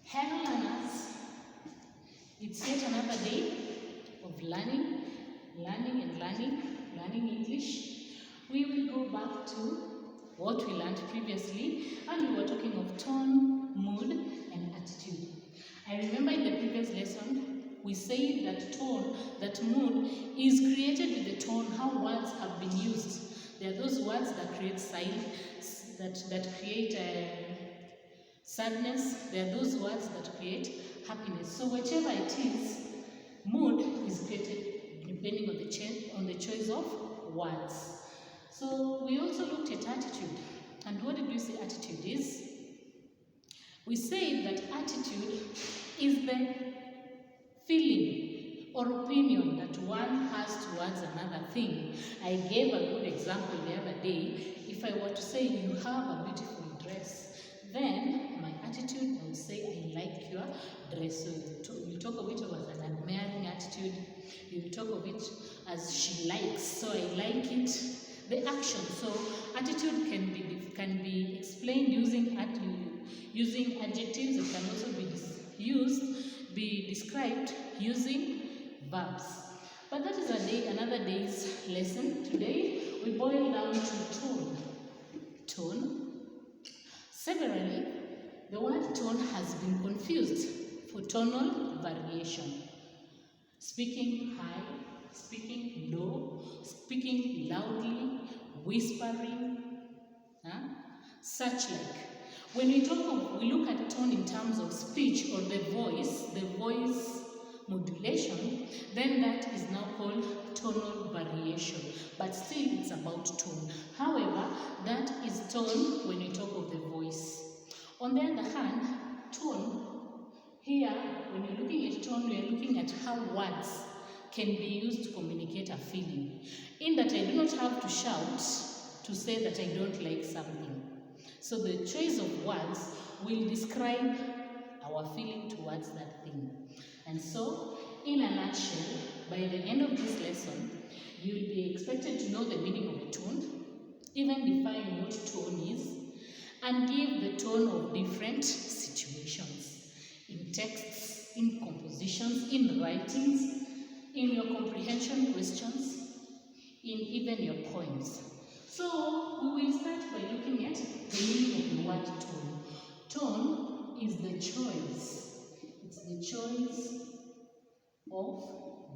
Hello learners, it's yet another day of learning English. We will go back to what we learned previously, and we were talking of tone, mood and attitude. I remember in the previous lesson we said that mood is created with the tone, how words have been used. There are those words that create silence, that create sadness. There are those words that create happiness. So whichever it is, mood is created depending on the choice of words. So we also looked at attitude. And what did we say attitude is? We said that attitude is the feeling or opinion that one has towards another thing. I gave a good example the other day. If I were to say you have a beautiful dress, then my attitude, I would say I like your dress. So you talk of it as an admiring attitude. You talk of it as she likes, so I like it. The action. So attitude can be explained using adjectives. It can also be described using verbs. But that is another day's lesson. Today we boil down to tone. Tone. Severally, the word tone has been confused for tonal variation. Speaking high, speaking low, speaking loudly, whispering, such like. When we look at tone in terms of speech or the voice modulation, then that is now called tonal variation. But still it's about tone. However, that is tone when we talk of the voice. On the other hand, tone, here, when you're looking at tone, we are looking at how words can be used to communicate a feeling. In that I do not have to shout to say that I don't like something. So the choice of words will describe our feeling towards that thing. And so, in a nutshell, by the end of this lesson, you'll be expected to know the meaning of a tone, even define what tone is, and give the tone of different situations, in texts, in compositions, in writings, in your comprehension questions, in even your poems. So we will start by looking at the meaning of the word tone. Tone is the choice. It's the choice of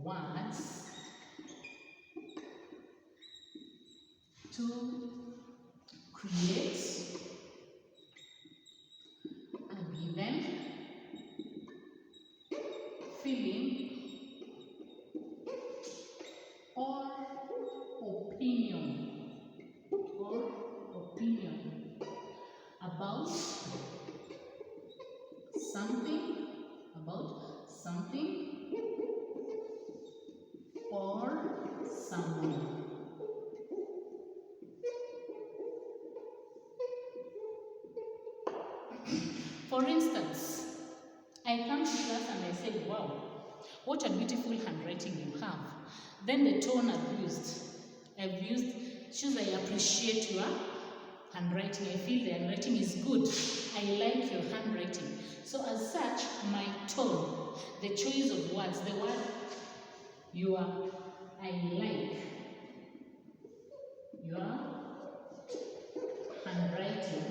words to create a given feeling or opinion about something or someone. For instance, I come to class and I say, wow, what a beautiful handwriting you have. Then the tone I've used, shows I appreciate your handwriting. I feel the handwriting is good. I like your handwriting. So as such, my tone, the choice of words, the word I like your handwriting.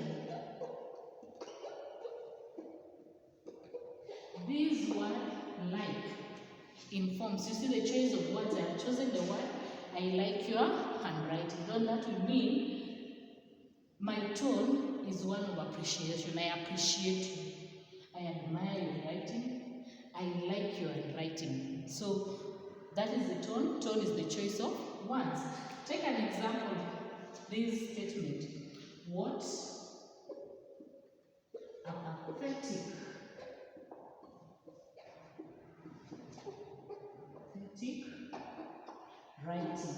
This word like informs. You see the choice of words. I have chosen the word I like your handwriting. Then that will mean my tone is one of appreciation. I appreciate you. I admire your writing. I like your writing. So that is the tone. Tone is the choice of words. Take an example. This statement. What a pathetic writing.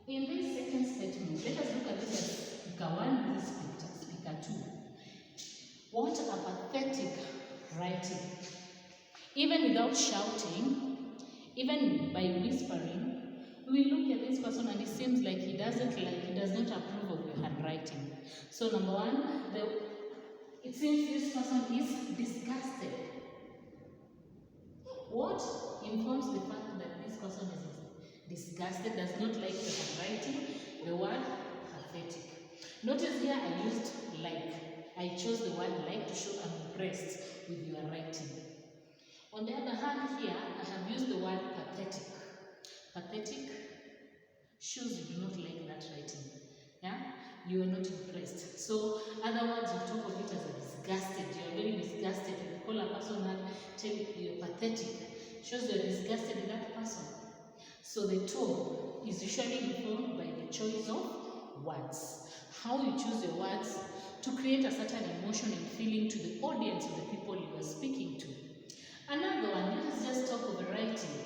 In this second statement, let us look at this as speaker 1, this is speaker 2. What a pathetic writing. Even without shouting, even by whispering, we will look at this person and seems like he does not approve of your handwriting. So number one, it seems this person is disgusted. What informs the fact that this person is disgusted, does not like the handwriting? The word pathetic. Notice here I used like. I chose the word like to show I'm impressed with your writing. On the other hand here, I have used the word pathetic. Pathetic shows you do not like that writing. Yeah? You are not impressed. So, other words, you talk of it as a disgusted. You are very disgusted. You call a person and tell you you're pathetic. Shows you are disgusted with that person. So, the tone is usually informed by the choice of words. How you choose your words to create a certain emotion and feeling to the audience of the people you are speaking to. Another one, let's just talk of writing.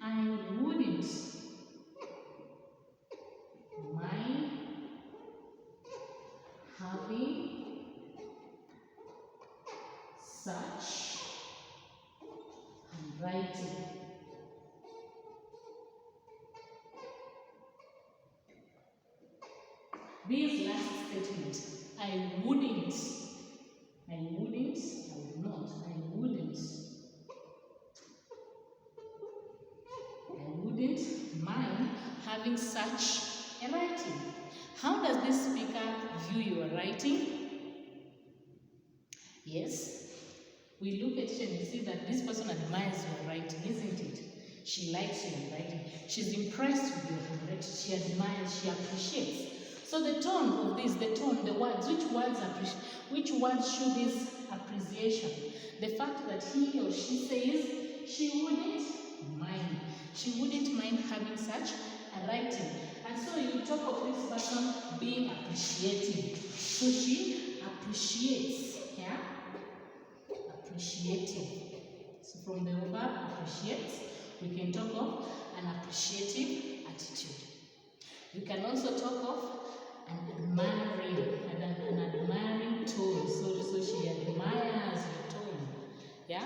I wouldn't mind having such handwriting. This last statement, I would not mind having such a writing. How does this speaker view your writing? Yes, we look at it and we see that this person admires your writing, isn't it? She likes your writing. She's impressed with your handwriting. She admires, she appreciates. So the tone of this, the words, which words show this appreciation? The fact that he or she says she wouldn't mind. She wouldn't mind having such a writing. And so you talk of this person being appreciative. So she appreciates, yeah? Appreciative. So from the verb appreciates, we can talk of an appreciative attitude. We can also talk of an admiring tone. So she admires your tone. Yeah?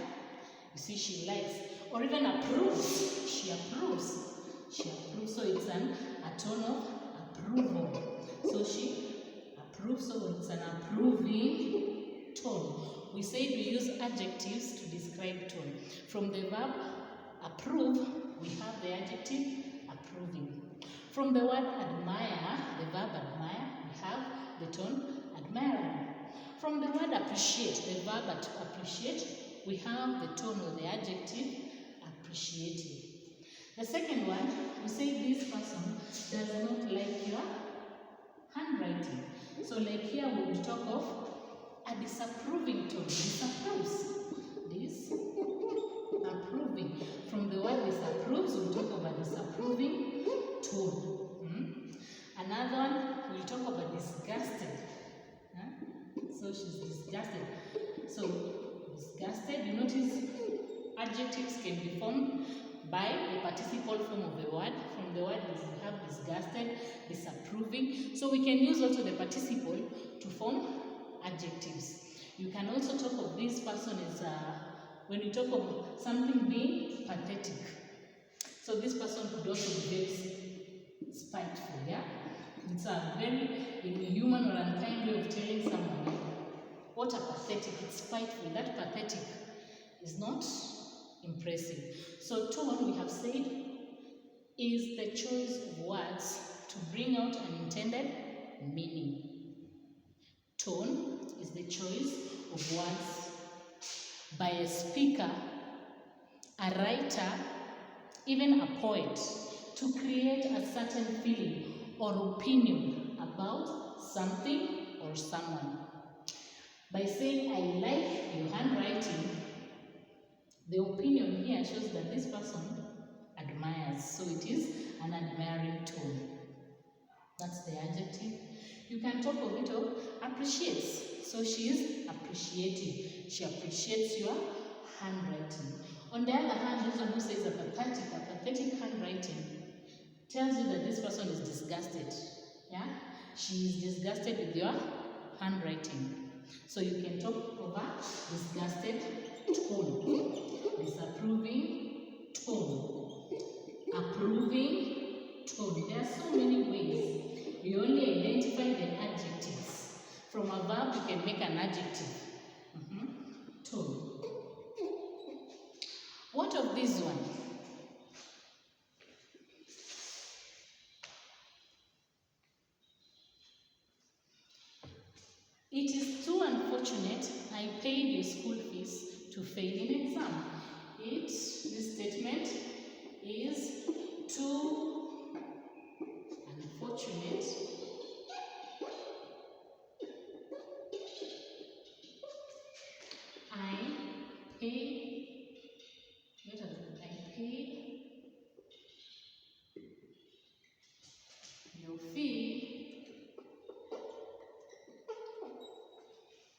You see, she likes, or even approves. She approves. So it's a tone of approval. So she approves, so it's an approving tone. We said we use adjectives to describe tone. From the verb approve, we have the adjective approving. From the word admire, the verb admire, we have the tone admiring. From the word appreciate, the verb appreciate, we have the tone or the adjective appreciative. The second one, we say this person does not like your handwriting. So like here we will talk of a disapproving tone. Disapproves. Disapproving. From the word disapproves, we talk of a disapproving tone. Another one, we'll talk about disgusted. So she's disgusted. So disgusted, you notice adjectives can be formed by the participle form of the word. From the word we have disgusted, disapproving. So we can use also the participle to form adjectives. You can also talk of this person as when you talk of something being pathetic. So this person could also be very spiteful, yeah? It's a very inhuman or unkind way of telling someone, what a pathetic, it's spiteful. That pathetic is not impressive. So tone, we have said, is the choice of words to bring out an intended meaning. Tone is the choice of words by a speaker, a writer, even a poet, to create a certain feeling or opinion about something or someone. By saying, I like your handwriting, the opinion here shows that this person admires. So it is an admiring tone. That's the adjective. You can talk of it of appreciates. So she is appreciative. She appreciates your handwriting. On the other hand, this one who says a pathetic handwriting tells you that this person is disgusted. Yeah? She is disgusted with your handwriting. So you can talk of a disgusted tone. adjective. Tone. What of this one? It is too unfortunate I paid your school fees to fail in exam. This statement is too unfortunate I paid your fee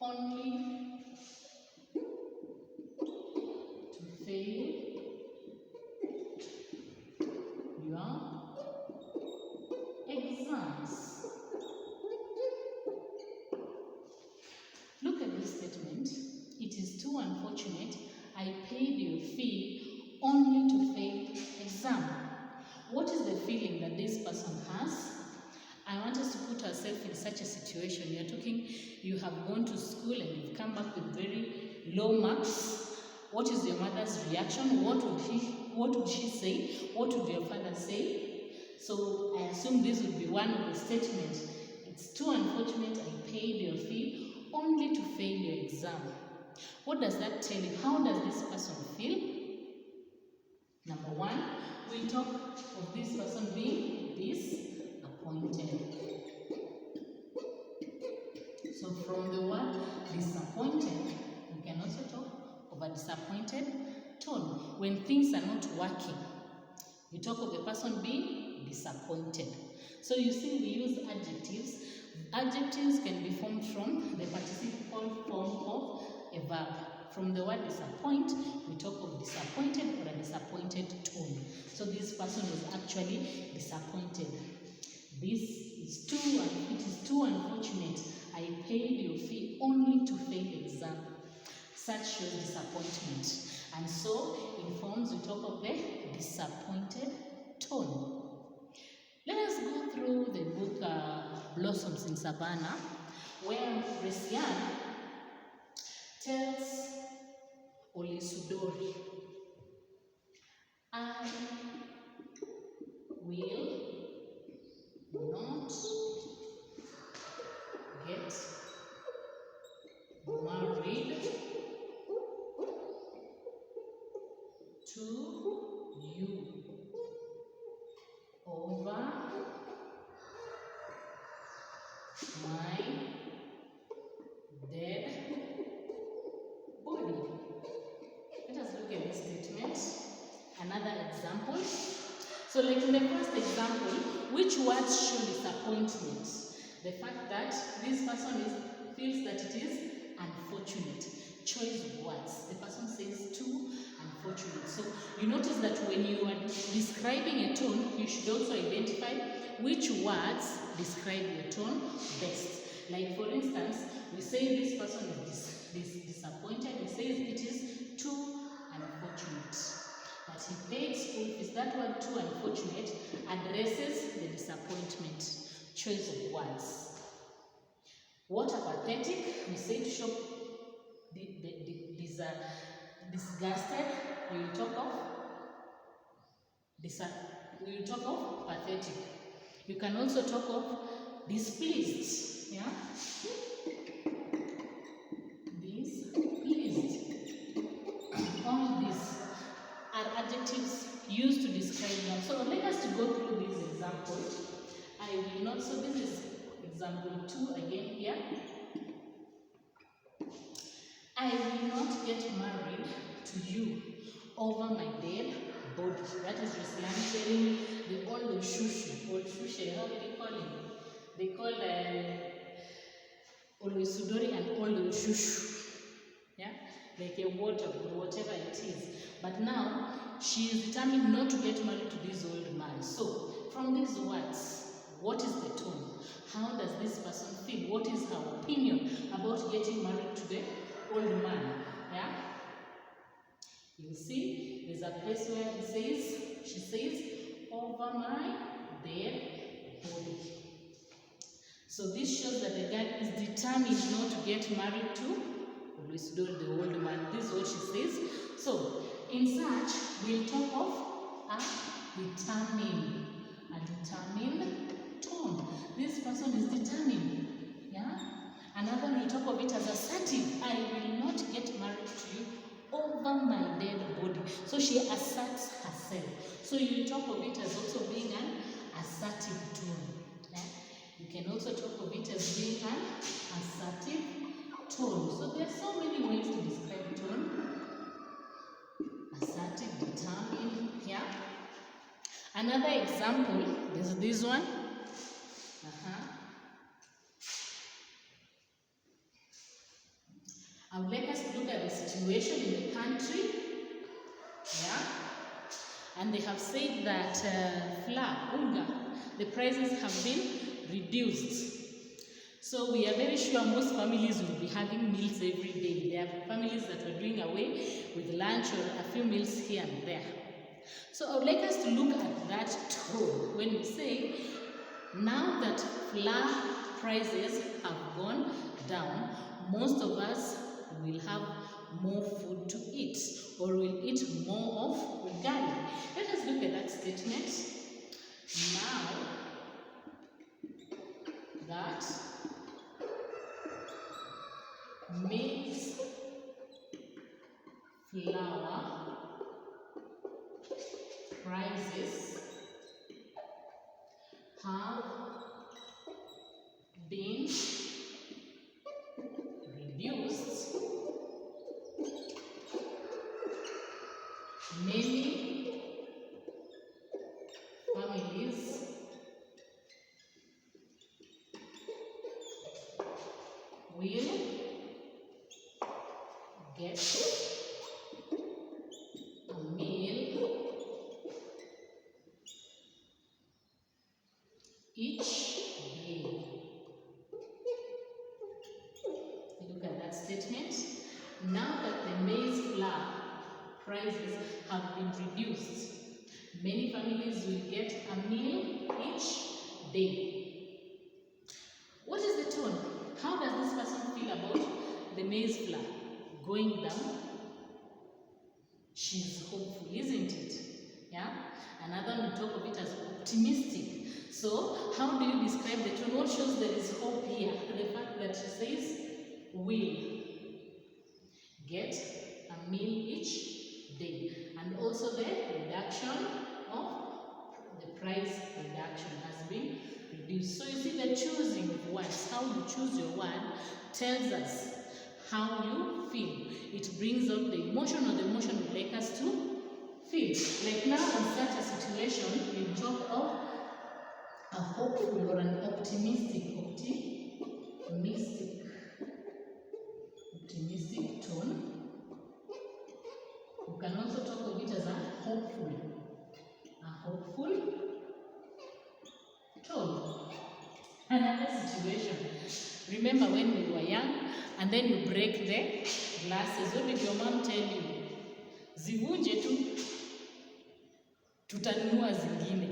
only to fail your exams. Look at this statement. It is too unfortunate I paid your fee only to fail exam. What is the feeling that this person has? I want us to put ourselves in such a situation. You have gone to school and you've come back with very low marks. What is your mother's reaction? What would she say? What would your father say? So I assume this would be one of the statements. It's too unfortunate I paid your fee only to fail your exam. What does that tell you? How does this person feel? Number one, we talk of this person being disappointed. So from the word disappointed, we can also talk of a disappointed tone. When things are not working, you talk of the person being disappointed. So you see, we use adjectives. Adjectives can be formed from the participle form of a verb. From the word disappoint, we talk of disappointed or a disappointed tone. So this person is actually disappointed. It is too unfortunate. I paid your fee only to fail exam. Such shows disappointment. And so in forms we talk of the disappointed tone. Let us go through the book Blossoms in Savannah, where Resian tells Olisudori, I will not get married to you over my dead body. Let us look at this statement. Another example. So like in the first example, which words show disappointment? The fact that this person feels that it is unfortunate. Choice of words. The person says too unfortunate. So you notice that when you are describing a tone, you should also identify which words describe your tone best. Like for instance, we say this person is disappointed. He says it is too unfortunate that he paid school fees. That word too unfortunate addresses the disappointment. Choice of words. What are pathetic? We say to show disgusted. We will talk of pathetic. You can also talk of displeased. Yeah? Displeased. All these are adjectives used to describe them. So let us to go through these examples. I will not. So this is example 2 again here. I will not get married to you over my dead body. That is Resian telling the old shushu, how do they call him? They call Olusudori and old shushu. Yeah? Like a water or whatever it is. But now, she is determined not to get married to this old man. So, from these words, what is the tone? How does this person feel? What is her opinion about getting married to the old man? Yeah? You see, there's a place where she says, over my dead body. So So this shows that the girl is determined not to get married to always do the old man. This is what she says. So in such, we'll talk of a determined tone. This person is determined. Yeah. Another we'll talk of it as assertive. I will not get married to you over my dead body. So she asserts herself. So you talk of it as also being an assertive tone. Yeah? You can also talk of it as being an assertive tone. So there are so many ways to describe tone. Assertive, determined. Yeah. Another example is this one. I would like us to look at the situation in the country. Yeah. And they have said that flour, unga, the prices have been reduced. So we are very sure most families will be having meals every day. There are families that are doing away with lunch or a few meals here and there. So I would like us to look at that tone when we say, now that flour prices have gone down, most of us will have more food to eat, or will eat more of ugali. Let us look at that statement. Now that maize flour prices have been reduced, many families will get a meal each day. Look at that statement. Now that the maize flour prices have been reduced, many families will get a meal each day. What is the tone? How does this person feel about the maize flour going down? She's hopeful, isn't it? Yeah. Another will talk of it as optimistic. So how do you describe the tone? What shows there is hope here? The fact that she says will get a meal each day, and also the reduction of the price reduction has been reduced. So you see the choosing of words, how you choose your word tells us how you feel. It brings out the emotion or the emotion would like us to feel. Like now in such a situation, we talk of a hopeful or an optimistic tone. You can also talk of it as a hopeful tone. Another situation. Remember when we were young and then you break the glasses. What did your mom tell you? Zivunje tu, tutanunua zingine.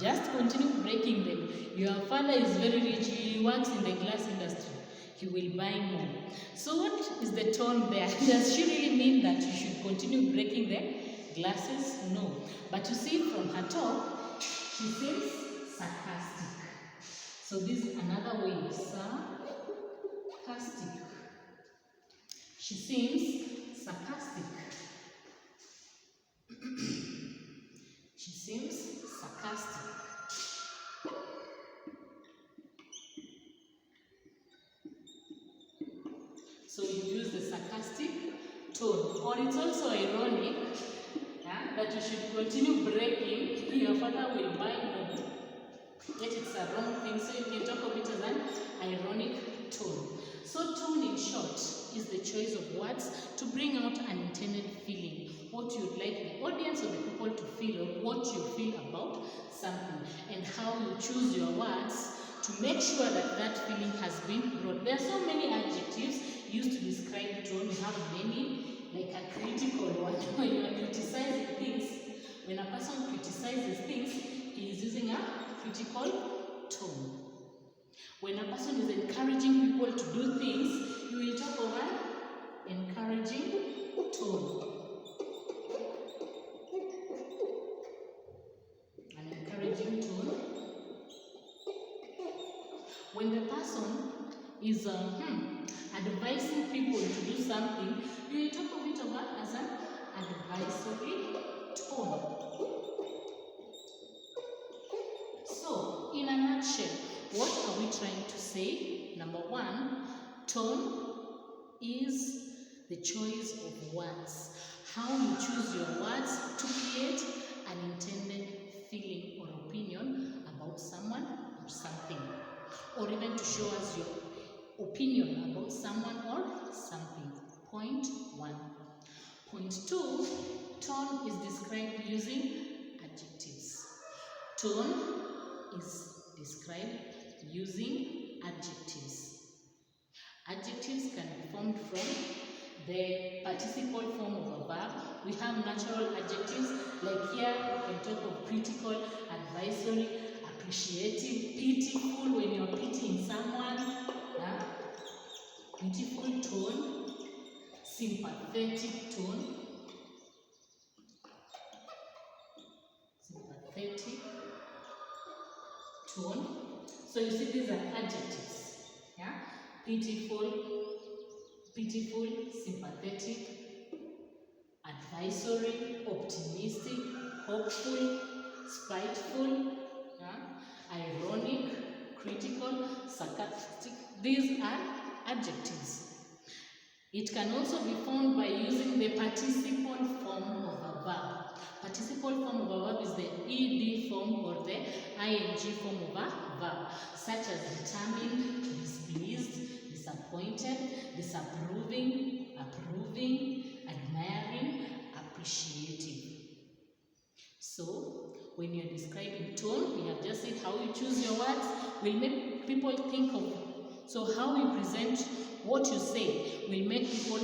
Just continue breaking them. Your father is very rich, he works in the glass industry. He will buy more. So what is the tone there? Does she really mean that you should continue breaking the glasses? No. But you see from her talk, she seems sarcastic. So this is another way, sarcastic. She seems sarcastic. She seems sarcastic. So you use the sarcastic tone. Or it's also ironic that you should continue breaking, your father will buy more. Yet it's a wrong thing. So you can talk of it as an ironic tone. So tone in short is the choice of words to bring out an intended feeling. What you'd like the audience or the people to feel, or what you feel about something, and how you choose your words to make sure that that feeling has been brought. There are so many adjectives used to describe tone. We have many, like a critical one. When you are criticizing things, when a person criticizes things, he is using a critical tone. person is encouraging people to do things, you will talk of an encouraging tone. An encouraging tone. When the person is advising people to do something, you will talk of it as an advisory tone. So, in a nutshell, what are we trying to say? Number one, tone is the choice of words. How you choose your words to create an intended feeling or opinion about someone or something, or even to show us your opinion about someone or something. Point one. Point two, tone is described using adjectives. Tone is described using adjectives. Adjectives can be formed from the participle form of a verb. We have natural adjectives, like here we can talk of critical, advisory, appreciative, pitiful when you're pitying someone, beautiful tone, sympathetic tone, sympathetic tone. So you see these are adjectives, pitiful, sympathetic, advisory, optimistic, hopeful, spiteful, ironic, critical, sarcastic. These are adjectives. It can also be found by using the participle form of a verb. Participle form of a verb is the ed form or the ing form of a verb, such as determined, displeased, disappointed, disapproving, approving, admiring, appreciative. So, when you're describing tone, we have just said how you choose your words will make people think of. So, how you present what you say will make people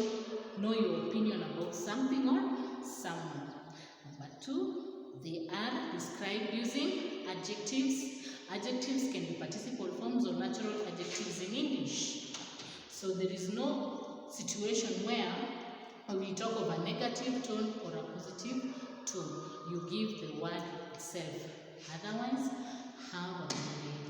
know your opinion about something or someone. Number two, they are described using adjectives. Adjectives can be participle forms or natural adjectives in English. So there is no situation where we talk of a negative tone or a positive tone. You give the word itself. Otherwise, have a good day.